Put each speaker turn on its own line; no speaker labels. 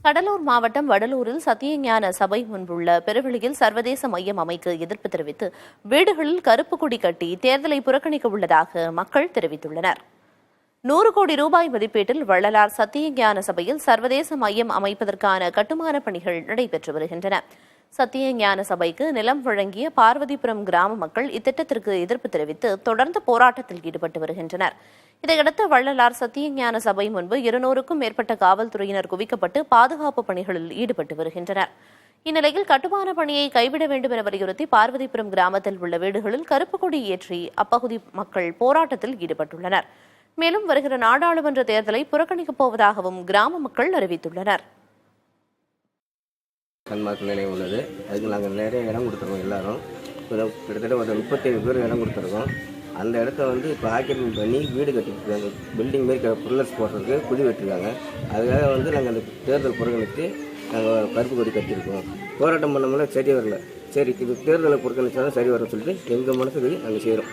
கடலூர் மாவட்டம் வடலூரில் சத்தியஞான சபை முன்புள்ள பெருவெளியில் சர்வதேச மையம் அமைக்க எதிர்ப்பு தெரிவித்து வீடுகளில் கருப்பு கொடி கட்டி தேர்தலை புறக்கணிக்க உள்ளதாக மக்கள் தெரிவித்துள்ளனர். 100 கோடி ரூபாய் மதிப்பீட்டில் வள்ளலார் சத்தியஞான சபையில் சர்வதேச மையம் அமைப்பதற்கான கட்டுமான பணிகள் நடைபெற்று வருகின்றன. சத்தியஞான சபைக்கு நிலம் வழங்கிய பார்வதிபுரம் கிராம மக்கள் இத்திட்டத்திற்கு எதிர்ப்பு தெரிவித்து தொடர்ந்து போராட்டத்தில் ஈடுபட்டு வருகின்றனர். இதையடுத்து வள்ளலார் சத்தியஞான சபை முன்பு 200க்கும் மேற்பட்ட காவல்துறையினர் குவிக்கப்பட்டு பாதுகாப்பு பணிகளில் ஈடுபட்டு வருகின்றனர். இந்நிலையில் கட்டுமான பணியை கைவிட வேண்டும் என வலியுறுத்தி பார்வதிபுரம் கிராமத்தில் உள்ள வீடுகளில் கருப்பு கொடி ஏற்றி அப்பகுதி மக்கள் போராட்டத்தில் ஈடுபட்டுள்ளனர். மேலும் வருகிற நாடாளுமன்ற தேர்தலை புறக்கணிக்கப் போவதாகவும் கிராம மக்கள் அறிவித்துள்ளனர்.
சன்மார்க்க நிலையம் உள்ளது. அதுக்கு நாங்கள் நிறைய இடம் கொடுத்துருக்கோம். எல்லாரும் கிட்டத்தட்ட ஒரு 37 பேர் இடம் கொடுத்துருக்கோம். அந்த இடத்த இப்போ ஆக்கிரமிப்பு பண்ணி வீடு கட்டிருக்காங்க. பில்டிங் மாரி புல்லர்ஸ் போடுறதுக்கு குழி வெட்டிருக்காங்க. அதுக்காக நாங்கள் அந்த தேர்தல் புறக்கணித்து நாங்கள் கருப்பு கொடி கட்டியிருக்கோம். போராட்டம் பண்ணோம்னா சரி வரல. சரி இது தேர்தலை புறக்கணிச்சா தான் சரி வரும்னு சொல்லிட்டு எங்கள் மனசுக்கு நாங்கள் செய்கிறோம்.